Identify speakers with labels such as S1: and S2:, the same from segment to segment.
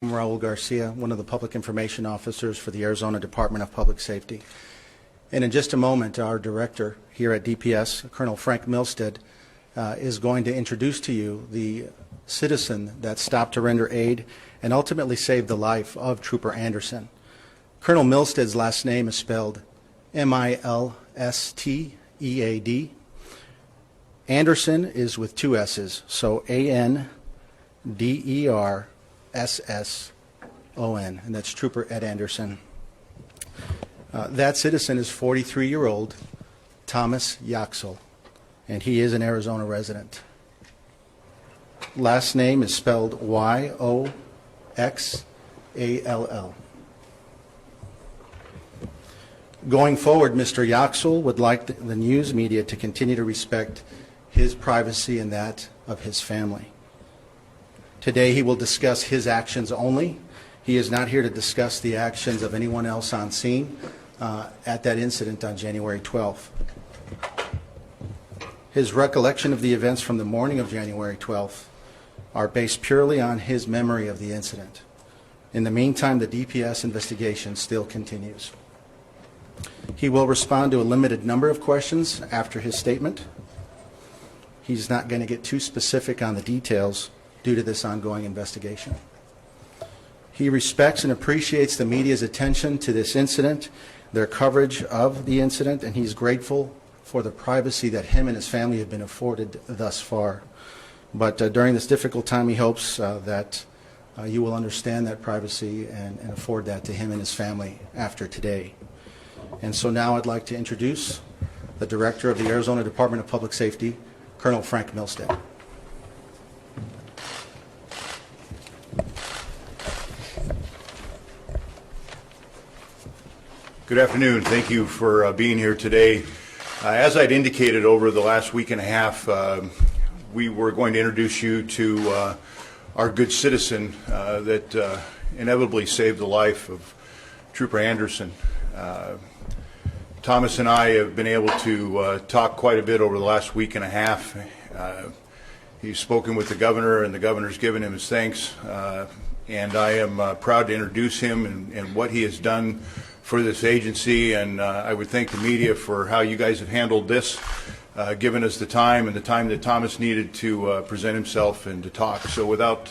S1: I'm Raul Garcia, one of the public information officers for the Arizona Department of Public Safety. And in just a moment, our director here at DPS, Colonel Frank Milstead, is going to introduce to you the citizen that stopped to render aid and ultimately saved the life of Trooper Anderson. Colonel Milstead's last name is spelled M-I-L-S-T-E-A-D. Anderson is with two S's, so A-N-D-E-R-S-S-O-N, and that's Trooper Ed Anderson. That citizen is 43-year-old Thomas Yaxel, and he is an Arizona resident. Last name is spelled Y-O-X-A-L-L. Going forward, Mr. Yaxel would like the news media to continue to respect his privacy and that of his family. Today he will discuss his actions only. He is not here to discuss the actions of anyone else on scene at that incident on January 12th. His recollection of the events from the morning of January 12th are based purely on his memory of the incident. In the meantime, the DPS investigation still continues. He will respond to a limited number of questions after his statement. He's not going to get too specific on the details due to this ongoing investigation. He respects and appreciates the media's attention to this incident, their coverage of the incident, and he's grateful for the privacy that him and his family have been afforded thus far. But during this difficult time, he hopes that you will understand that privacy and afford that to him and his family after today. And so now I'd like to introduce the Director of the Arizona Department of Public Safety, Colonel Frank Milstead.
S2: Good afternoon. Thank you for being here today. As I'd indicated over the last week and a half, we were going to introduce you to our good citizen that inevitably saved the life of Trooper Anderson. Thomas and I have been able to talk quite a bit over the last week and a half. He's spoken with the governor, and the governor's given him his thanks. And I am proud to introduce him and what he has done for this agency. And I would thank the media for how you guys have handled this, given us the time and the time that Thomas needed to present himself and to talk. So without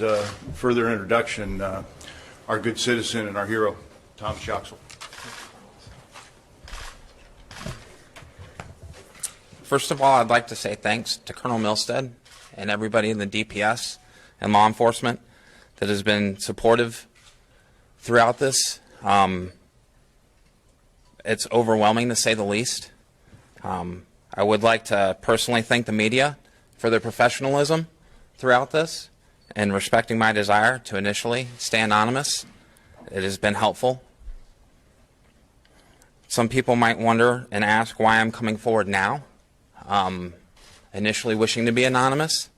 S2: further introduction, our good citizen and our hero, Thomas Yaxel.
S3: First of all, I'd like to say thanks to Colonel Milstead and everybody in the DPS and law enforcement that has been supportive throughout this. It's overwhelming, to say the least. I would like to personally thank the media for their professionalism throughout this and respecting my desire to initially stay anonymous. It has been helpful. Some people might wonder and ask why I'm coming forward now. Initially wishing to be anonymous.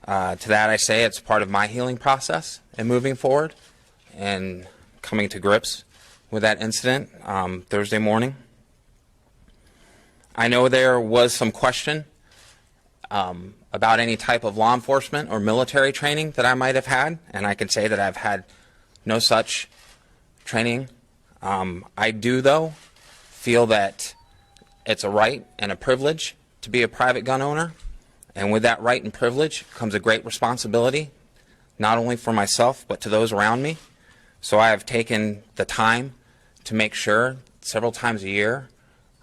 S3: To that I say it's part of my healing process and moving forward and coming to grips with that incident Thursday morning. I know there was some question about any type of law enforcement or military training that I might have had, and I can say that I've had no such training. I do, though, feel that it's a right and a privilege to be a private gun owner, and with that right and privilege comes a great responsibility, not only for myself but to those around me. So I have taken the time to make sure several times a year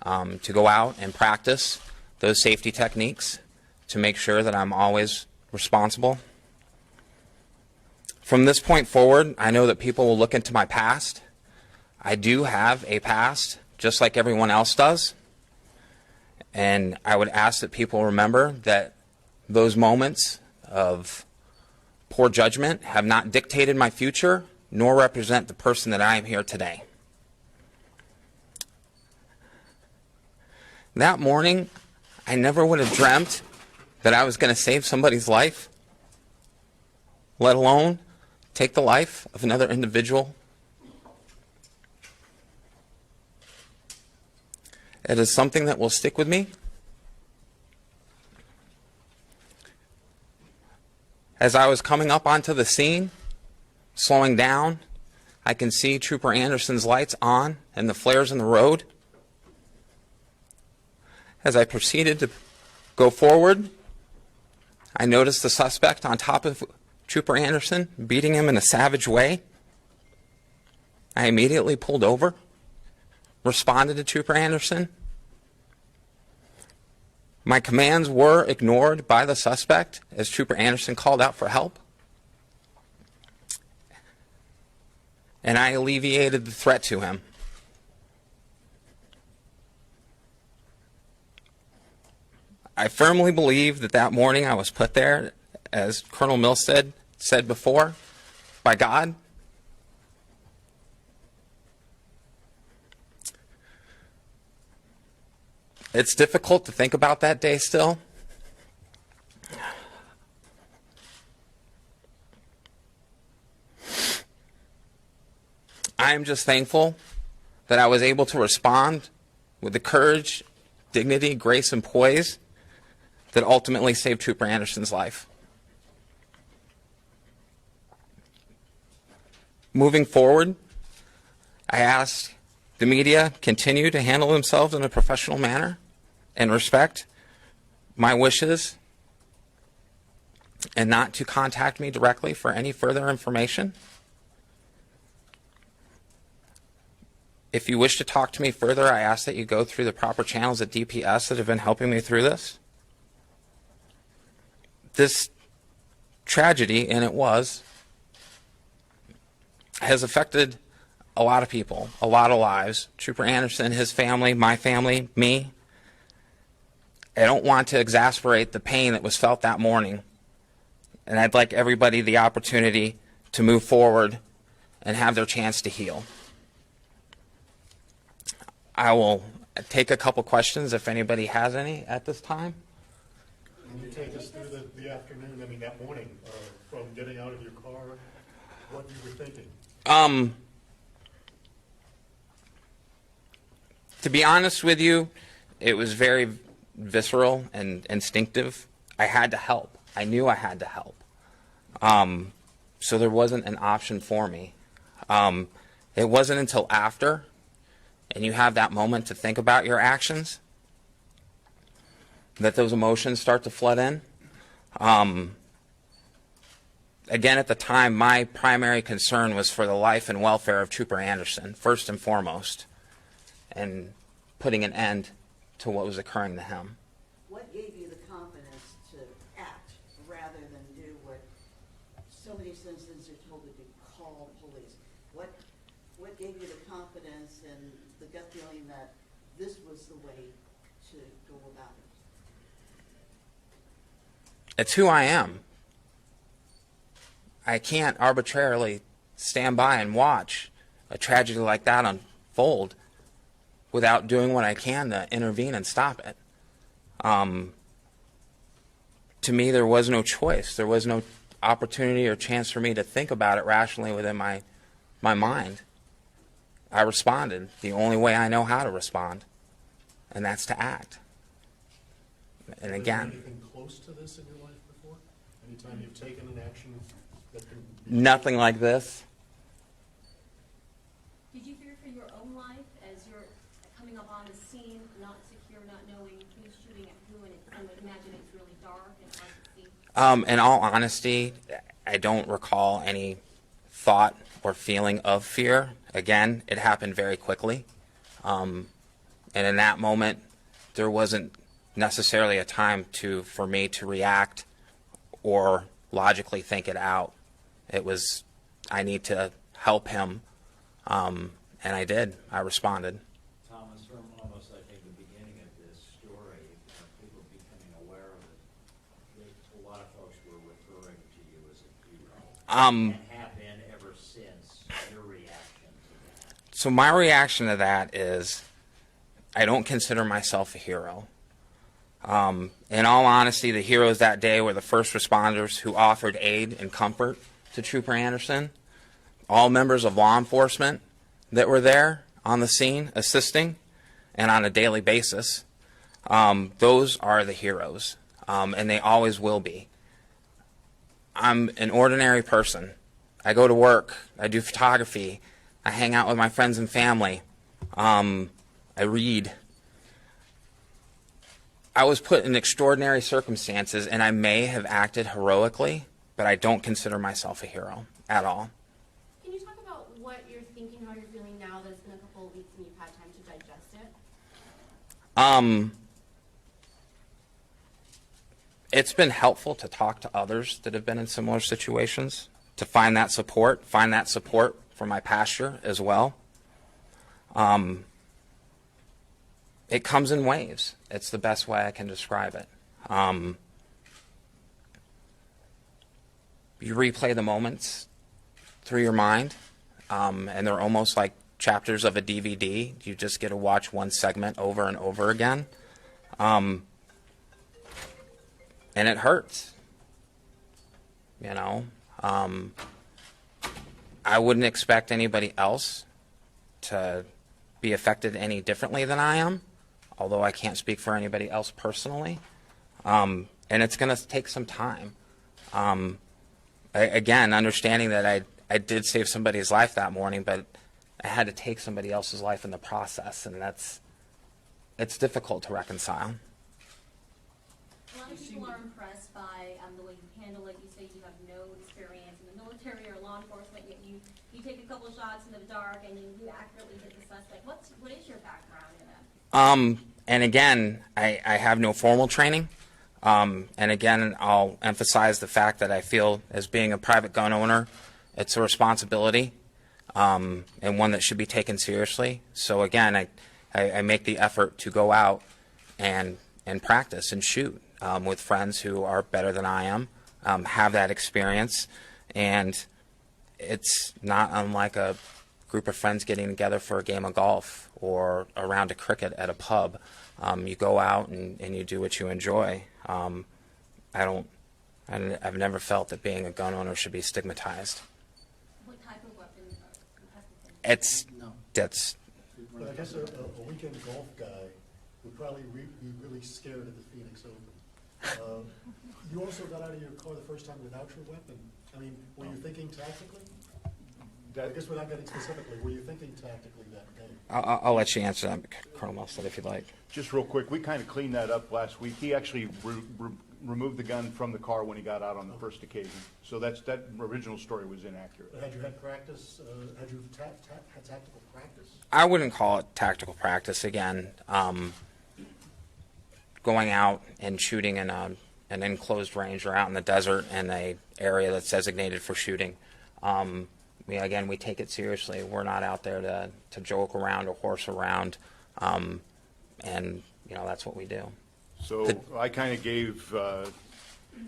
S3: to go out and practice those safety techniques to make sure that I'm always responsible. From this point forward, I know that people will look into my past. I do have a past, just like everyone else does. And I would ask that people remember that those moments of poor judgment have not dictated my future, nor represent the person that I am here today. That morning, I never would have dreamt that I was going to save somebody's life, let alone take the life of another individual. It is something that will stick with me. As I was coming up onto the scene, slowing down. I can see Trooper Anderson's lights on and the flares in the road. As I proceeded to go forward, I noticed the suspect on top of Trooper Anderson, beating him in a savage way. I immediately pulled over, responded to Trooper Anderson. My commands were ignored by the suspect as Trooper Anderson called out for help. And I alleviated the threat to him. I firmly believe that that morning I was put there, as Colonel Milstead said before, by God. It's difficult to think about that day still. I am just thankful that I was able to respond with the courage, dignity, grace, and poise that ultimately saved Trooper Anderson's life. Moving forward, I ask the media continue to handle themselves in a professional manner and respect my wishes and not to contact me directly for any further information. If you wish to talk to me further, I ask that you go through the proper channels at DPS that have been helping me through this. This tragedy, and it was, has affected a lot of people, a lot of lives. Trooper Anderson, his family, my family, me. I don't want to exasperate the pain that was felt that morning. And I'd like everybody the opportunity to move forward and have their chance to heal. I will take a couple questions if anybody has any at this time.
S4: Can you take us through the afternoon, I mean that morning, from getting out of your car, what you were thinking?
S3: To be honest with you, it was very visceral and instinctive. I had to help. I knew I had to help. So there wasn't an option for me. It wasn't until after, and you have that moment to think about your actions, that those emotions start to flood in. Again, at the time, my primary concern was for the life and welfare of Trooper Anderson, first and foremost, and putting an end to what was occurring to him.
S5: What gave you the confidence to act rather than do what so many citizens are told to do, call police? What gave you the confidence and the gut feeling that this was the way to go about it?
S3: It's who I am. I can't arbitrarily stand by and watch a tragedy like that unfold without doing what I can to intervene and stop it. To me, there was no choice. There was no opportunity or chance for me to think about it rationally within my mind. I responded the only way I know how to respond, and that's to act. And again,
S4: anything close to this in your life before? Anytime you've taken an action that can be...
S3: nothing like this.
S6: Did you fear for your own life as you're coming up on the scene, not secure, not knowing who's shooting at who, and I would imagine it's really dark and hard to see?
S3: In all honesty, I don't recall any thought or feeling of fear. Again, it happened very quickly. And in that moment, there wasn't necessarily a time for me to react or logically think it out. It was, I need to help him, and I did. I responded.
S7: Thomas, from almost, I think, the beginning of this story, people becoming aware of it, a lot of folks were referring to you as a hero, and have been ever since. Your reaction to that?
S3: So my reaction to that is, I don't consider myself a hero. In all honesty, the heroes that day were the first responders who offered aid and comfort to Trooper Anderson. All members of law enforcement that were there on the scene assisting and on a daily basis. Those are the heroes, and they always will be. I'm an ordinary person. I go to work. I do photography. I hang out with my friends and family. I read. I was put in extraordinary circumstances, and I may have acted heroically, but I don't consider myself a hero at all.
S6: Can you talk about what you're thinking, how you're feeling now that it's been a couple of weeks and you've had time to digest it?
S3: It's been helpful to talk to others that have been in similar situations, to find that support from my pastor as well. It comes in waves. It's the best way I can describe it. You replay the moments through your mind, and they're almost like chapters of a DVD. You just get to watch one segment over and over again. And it hurts. You know? I wouldn't expect anybody else to be affected any differently than I am, although I can't speak for anybody else personally. And it's going to take some time. Again, understanding that I did save somebody's life that morning, but I had to take somebody else's life in the process, and it's difficult to reconcile.
S6: A lot of people are impressed by the way you handle it. You say you have no experience in the military or law enforcement, yet you take a couple shots into the dark and you accurately hit the suspect. What is your background in that?
S3: And again, I have no formal training. And again, I'll emphasize the fact that I feel as being a private gun owner, it's a responsibility, and one that should be taken seriously. So again, I make the effort to go out and practice and shoot with friends who are better than I am, have that experience, and it's not unlike a group of friends getting together for a game of golf or a round of cricket at a pub. You go out and you do what you enjoy. I've never felt that being a gun owner should be stigmatized.
S6: What type of weapon
S3: That's
S4: But I guess a weekend golf guy would probably be really scared of the Phoenix Open. You also got out of your car the first time without your weapon. I mean, were you thinking tactically? I guess without getting specifically, were you thinking tactically that day?
S3: I'll let you answer that, Colonel Mustard, if you'd like.
S2: Just real quick, we kind of cleaned that up last week. He actually removed the gun from the car when he got out on the first occasion. So that original story was inaccurate.
S4: Had you had practice, had you had tactical practice?
S3: I wouldn't call it tactical practice. Again, going out and shooting in an enclosed range or out in the desert in an area that's designated for shooting. We take it seriously. We're not out there to joke around or horse around, and that's what we do.
S2: So I kind of gave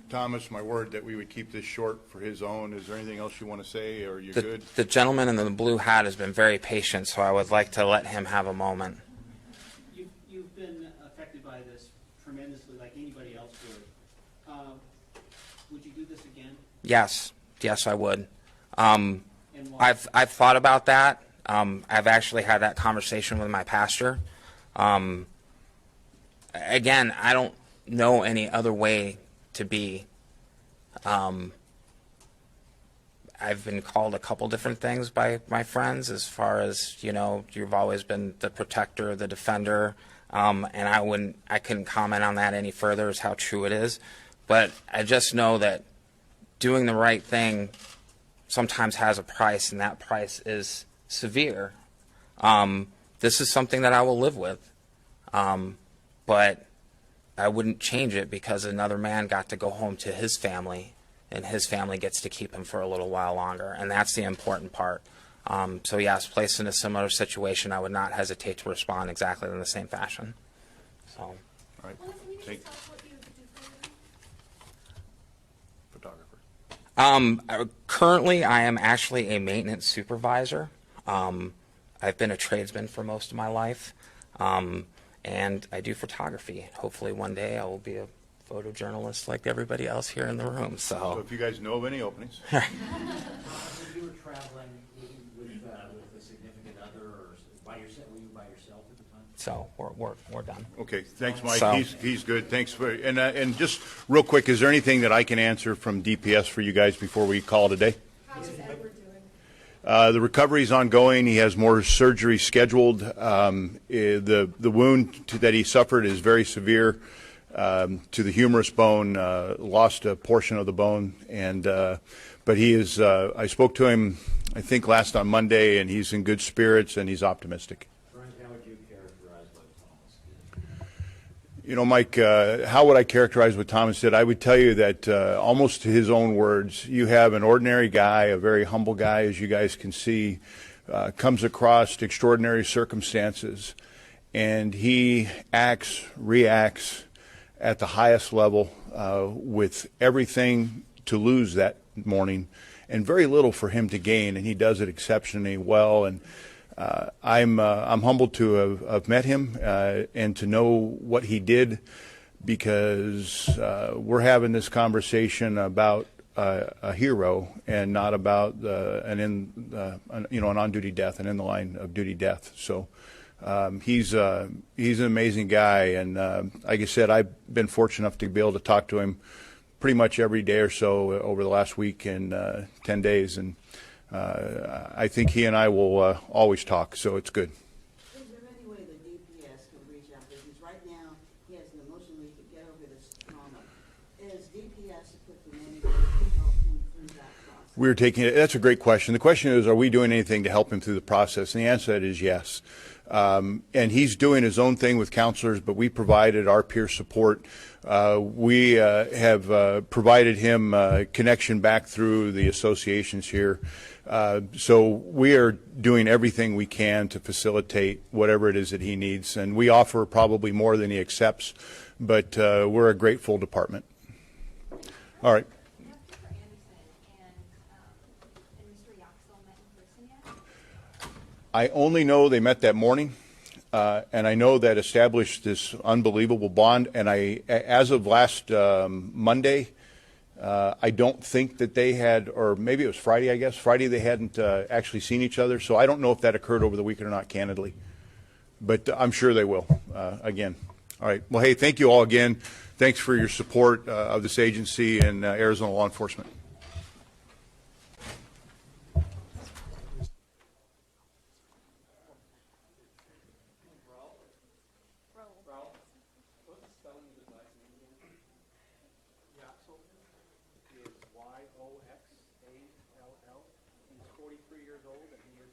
S2: Thomas my word that we would keep this short for his own. Is there anything else you want to say, or are you good?
S3: The gentleman in the blue hat has been very patient, so I would like to let him have a moment.
S8: You've been affected by this tremendously, like anybody else would. Would you do this again?
S3: Yes, I would.
S8: And why?
S3: I've thought about that. I've actually had that conversation with my pastor. Again, I don't know any other way to be. I've been called a couple different things by my friends, as far as, you've always been the protector, the defender, and I couldn't comment on that any further as how true it is. But I just know that doing the right thing sometimes has a price, and that price is severe. This is something that I will live with, but I wouldn't change it because another man got to go home to his family, and his family gets to keep him for a little while longer, and that's the important part. So yes, placed in a similar situation, I would not hesitate to respond exactly in the same fashion. So.
S2: All right.
S6: Well, can you
S2: Take
S6: just tell us what you do for a living?
S2: photographer.
S3: Currently, I am actually a maintenance supervisor. I've been a tradesman for most of my life, and I do photography. Hopefully one day I will be a photojournalist like everybody else here in the room.
S2: So if you guys know of any openings.
S7: When you were traveling with a significant other, or were you by yourself at the time?
S3: So we're done.
S2: Okay, thanks, Mike.
S3: So-
S2: He's good. Thanks for and just real quick, is there anything that I can answer from DPS for you guys before we call it a day?
S6: How
S2: The recovery is ongoing. He has more surgery scheduled. The wound that he suffered is very severe to the humerus bone. Lost a portion of the bone, and but he is. I spoke to him, I think, last on Monday, and he's in good spirits and he's optimistic.
S7: Frank, how would you characterize what Thomas did?
S2: You know, Mike, how would I characterize what Thomas did? I would tell you that almost to his own words, you have an ordinary guy, a very humble guy, as you guys can see, comes across extraordinary circumstances, and he acts, reacts at the highest level with everything to lose that morning and very little for him to gain, and he does it exceptionally well. And I'm humbled to have met him and to know what he did, because we're having this conversation about a hero and not about an on-duty death, an in the line of duty death. So he's an amazing guy, and like I said, I've been fortunate enough to be able to talk to him pretty much every day or so over the last week and 10 days, and I think he and I will always talk, so it's good.
S5: Is there any way the DPS can reach out? Because right now, he has an emotion he could get over this trauma. Is DPS equipped in any way to help him through that process?
S2: We're taking it. That's a great question. The question is, are we doing anything to help him through the process? And the answer to that is yes. And he's doing his own thing with counselors, but we provided our peer support. We have provided him connection back through the associations here. So we are doing everything we can to facilitate whatever it is that he needs. And we offer probably more than he accepts, but we're a grateful department. All right. I only know they met that morning, and I know that established this unbelievable bond. And as of last Monday, I don't think that they had, or maybe it was Friday, I guess. Friday they hadn't actually seen each other, so I don't know if that occurred over the weekend or not, candidly. But I'm sure they will, again. All right. Well, hey, thank you all again. Thanks for your support of this agency and Arizona law enforcement.
S9: Yoxall is Yoxall. He's 43 years old, and he is